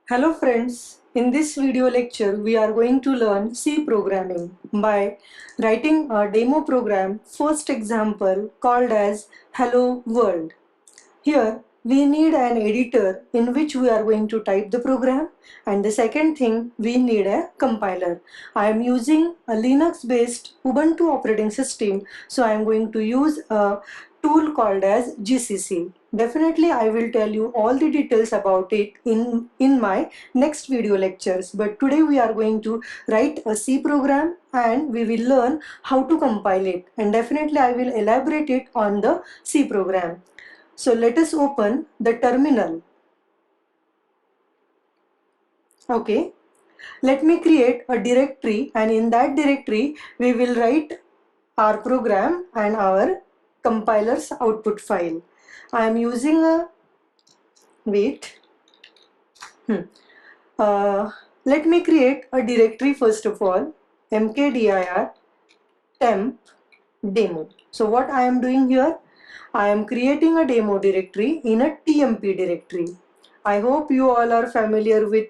Hello friends, in this video lecture we are going to learn C programming by writing a demo program, first example called as Hello World. Here we need an editor in which we are going to type the program, and the second thing we need a compiler. I am using a Linux based Ubuntu operating system, so I am going to use a tool called as GCC. Definitely I will tell you all the details about it in my next video lectures, but today we are going to write a C program and we will learn how to compile it, and definitely I will elaborate it on the C program. So let us open the terminal. Okay, let me create a directory, and in that directory we will write our program and our compiler's output file. I am using a wait. Let me create a directory first of all, mkdir temp demo. So what I am doing here, I am creating a demo directory in a TMP directory. I hope you all are familiar with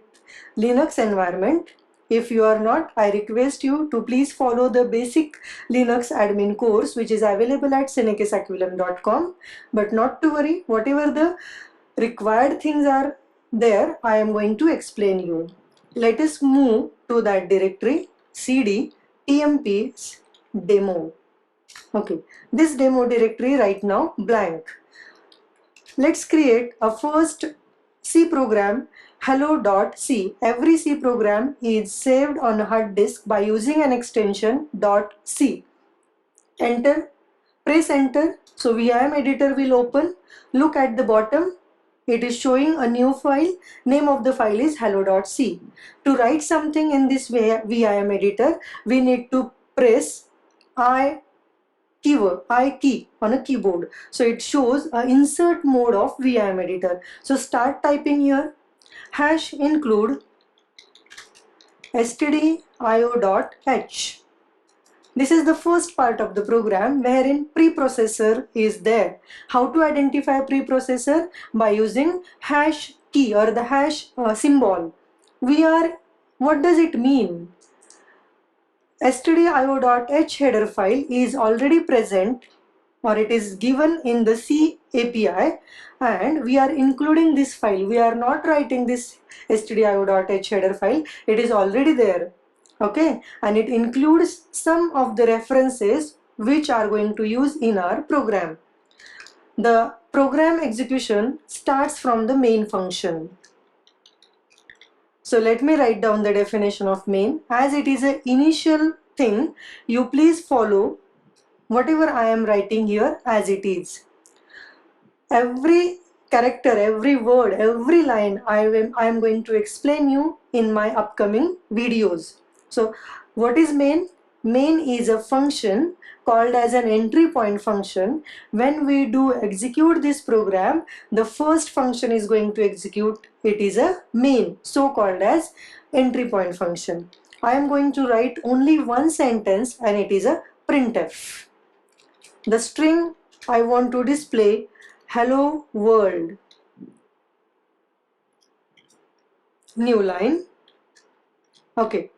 Linux environment. If you are not, I request you to please follow the basic Linux admin course which is available at senecasaculum.com. But not to worry, whatever the required things are there, I am going to explain you. Let us move to that directory cd tmp demo. Okay, this demo directory right now blank. Let's create a first C program, hello.c. Every C program is saved on a hard disk by using an extension .c. Enter, press enter. So VIM editor will open. Look at the bottom. It is showing a new file. Name of the file is hello.c. To write something in this VIM editor, we need to press I key on a keyboard. So it shows a insert mode of VIM editor. So start typing here hash include stdio.h. This is the first part of the program wherein preprocessor is there. How to identify preprocessor? By using hash key or the hash symbol. What does it mean? stdio.h header file is already present, or it is given in the C API, and we are including this file. We are not writing this stdio.h header file. It is already there. Okay, and it includes some of the references which are going to use in our program. The program execution starts from the main function. So let me write down the definition of main. As it is an initial thing, you please follow whatever I am writing here as it is. Every character, every word, every line I am going to explain you in my upcoming videos. So what is main? Main is a function called as an entry point function. When we do execute this program, the first function is going to execute. It is a main, so called as entry point function. I am going to write only one sentence, and it is a printf. The string I want to display hello world. New line. Okay,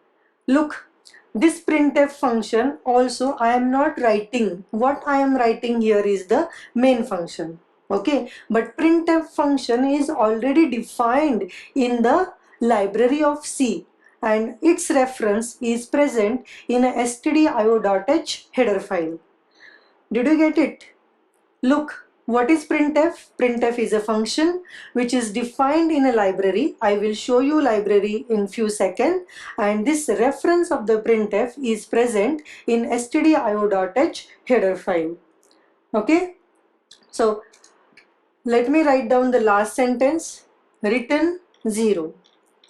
look, this printf function also I am not writing. What I am writing here is the main function. Okay, but printf function is already defined in the library of C, and its reference is present in a stdio.h header file. Did you get it? Look, what is printf? Printf is a function which is defined in a library. I will show you library in few seconds, and this reference of the printf is present in stdio.h header file. Okay, so let me write down the last sentence. Return 0.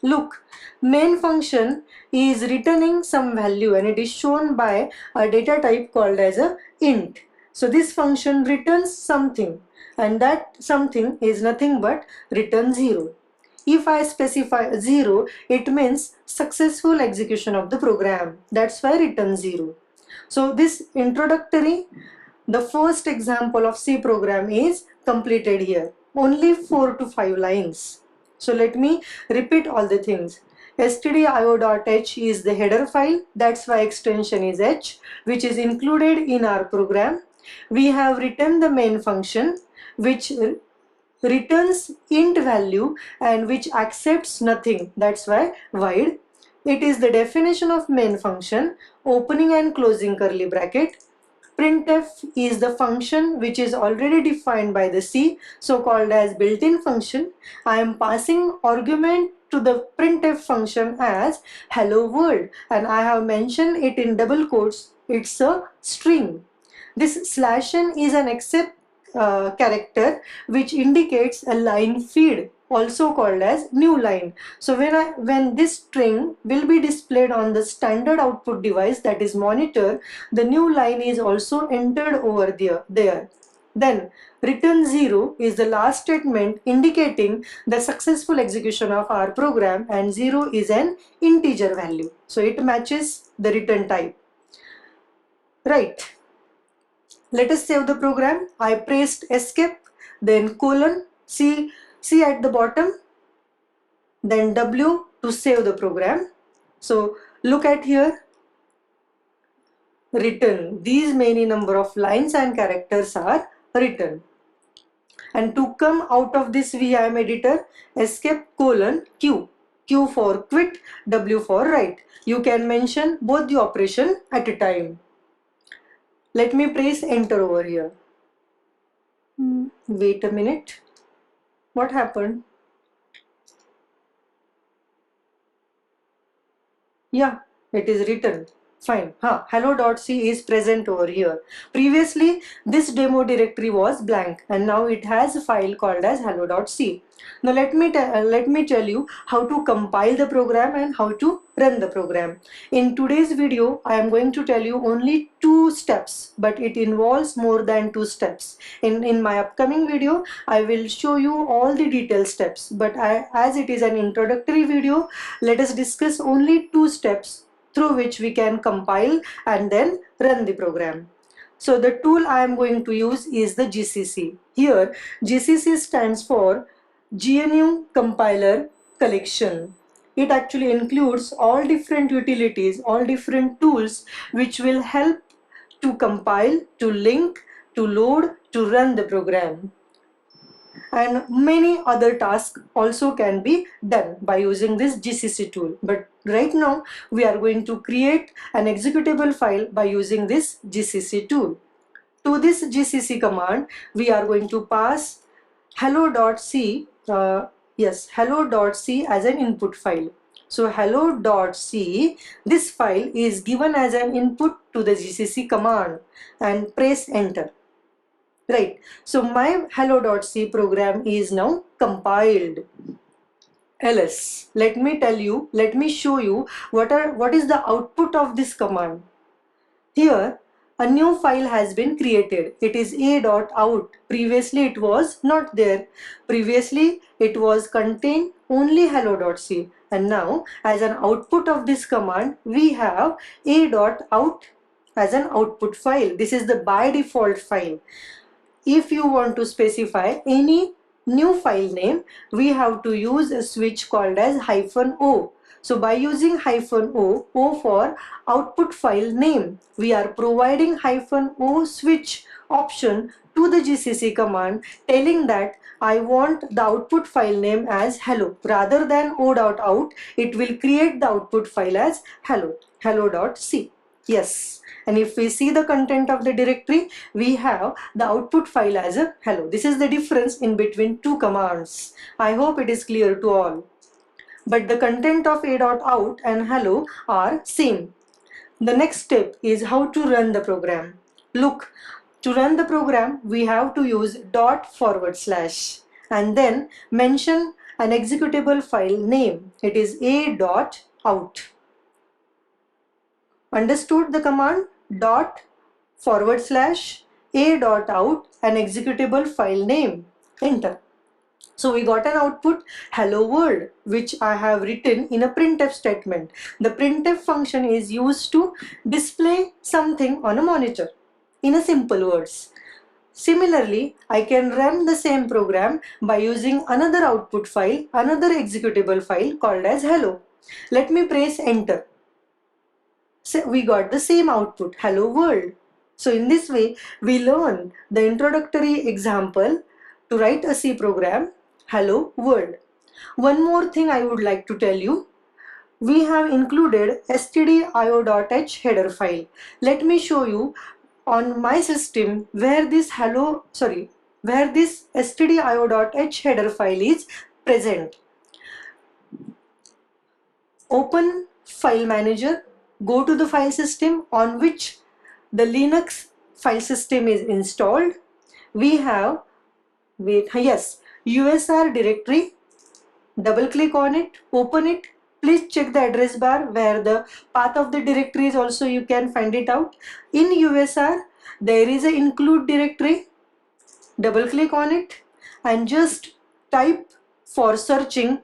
Look, main function is returning some value, and it is shown by a data type called as a int. So this function returns something, and that something is nothing but return 0. If I specify 0, it means successful execution of the program. That's why return 0. So this introductory, the first example of C program is completed here. Only 4 to 5 lines. So let me repeat all the things. stdio.h is the header file, that's why extension is h, which is included in our program. We have written the main function which returns int value and which accepts nothing, that's why void. It is the definition of main function, opening and closing curly bracket. Printf is the function which is already defined by the C, so called as built-in function. I am passing argument to the printf function as hello world, and I have mentioned it in double quotes. It's a string. This /n is an except character which indicates a line feed, also called as new line. So when this string will be displayed on the standard output device, that is monitor, the new line is also entered over there. Then return 0 is the last statement indicating the successful execution of our program, and 0 is an integer value, so it matches the return type. Right. Let us save the program. I pressed escape, then colon, C at the bottom, then W to save the program. So look at here, written. These many number of lines and characters are written. And to come out of this vim editor, escape colon Q. Q for quit, W for write. You can mention both the operation at a time. Let me press enter over here. Wait a minute. What happened? Yeah, it is written. Fine. Hello.c is present over here. Previously, this demo directory was blank, and now it has a file called as hello.c. Now let me tell you how to compile the program and how to run the program. In today's video, I am going to tell you only 2 steps, but it involves more than 2 steps. In my upcoming video, I will show you all the detailed steps, but as it is an introductory video, let us discuss only 2 steps through which we can compile and then run the program. So the tool I am going to use is the GCC. Here GCC stands for GNU Compiler Collection. It actually includes all different utilities, all different tools which will help to compile, to link, to load, to run the program. And many other tasks also can be done by using this GCC tool. But right now we are going to create an executable file by using this GCC tool. To this GCC command, we are going to pass hello.c hello.c as an input file. So hello.c, this file is given as an input to the GCC command, and press enter. Right, so my hello.c program is now compiled. ls, let me show you what is the output of this command. Here a new file has been created. It is a.out. Previously it was not there. Previously it was contained only hello.c, and now as an output of this command we have a.out as an output file. This is the by default file. If you want to specify any new file name, we have to use a switch called as -o. So by using -o, O for output file name, we are providing -o switch option to the GCC command, telling that I want the output file name as hello. Rather than o.out, it will create the output file as hello.c. Yes. And if we see the content of the directory, we have the output file as a hello. This is the difference in between 2 commands. I hope it is clear to all. But the content of a.out and hello are same. The next step is how to run the program. Look, to run the program, we have to use // and then mention an executable file name. It is a.out. Understood the command? /a.out, an executable file name. Enter. So we got an output hello world, which I have written in a printf statement. The printf function is used to display something on a monitor in a simple words. Similarly, I can run the same program by using another output file, another executable file called as hello. Let me press enter. So we got the same output, hello world. So in this way, we learn the introductory example to write a C program, hello world. One more thing I would like to tell you. We have included stdio.h header file. Let me show you on my system where this stdio.h header file is present. Open file manager, go to the file system on which the Linux file system is installed. We have USR directory. Double click on it, open it. Please check the address bar where the path of the directory is also, you can find it out. In USR there is a include directory. Double click on it and just type for searching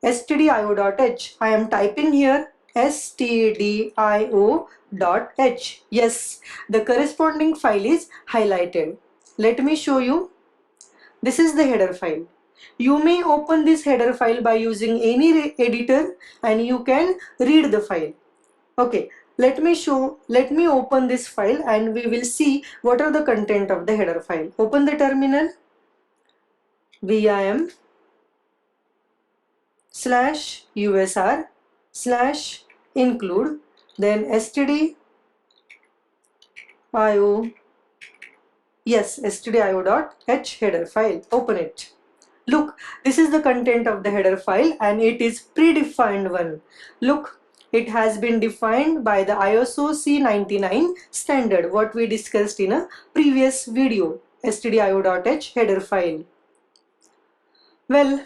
stdio.h. I am typing here stdio.h. Yes, the corresponding file is highlighted. Let me show you. This is the header file. You may open this header file by using any editor and you can read the file. Okay, let me open this file and we will see what are the content of the header file. Open the terminal. vim /usr/include, then stdio, stdio.h header file. Open it. Look, this is the content of the header file and it is predefined one. Look, it has been defined by the ISO C99 standard, what we discussed in a previous video, stdio.h header file. Well,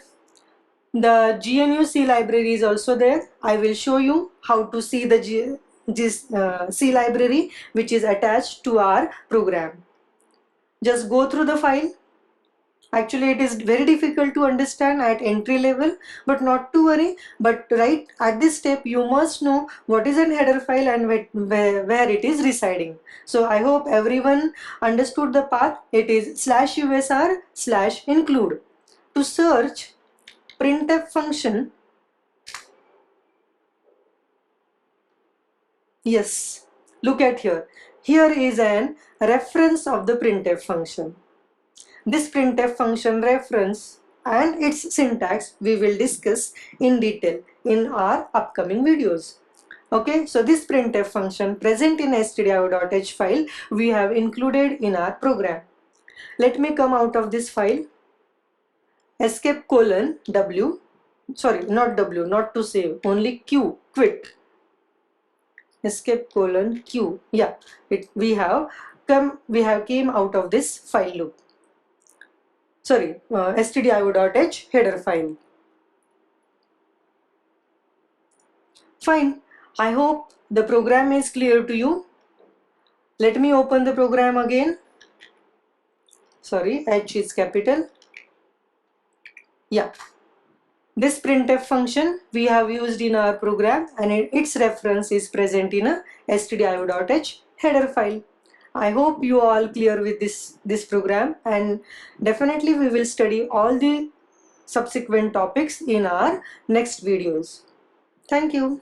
the GNU C library is also there. I will show you how to see the C library which is attached to our program. Just go through the file. Actually, it is very difficult to understand at entry level, but not to worry. But right at this step, you must know what is an header file and where it is residing. So I hope everyone understood the path. It is /usr/include. To search printf function, yes, look at here. Here is an reference of the printf function. This printf function reference and its syntax we will discuss in detail in our upcoming videos. Okay, so this printf function present in stdio.h file we have included in our program. Let me come out of this file. escape:\w, sorry, not w, not to save, only q, quit. escape:\q, yeah, we have came out of this file loop. Sorry, stdio.h header file. Fine, I hope the program is clear to you. Let me open the program again. Sorry, H is capital. Yeah, this printf function we have used in our program and its reference is present in a stdio.h header file. I hope you are all clear with this program, and definitely we will study all the subsequent topics in our next videos. Thank you.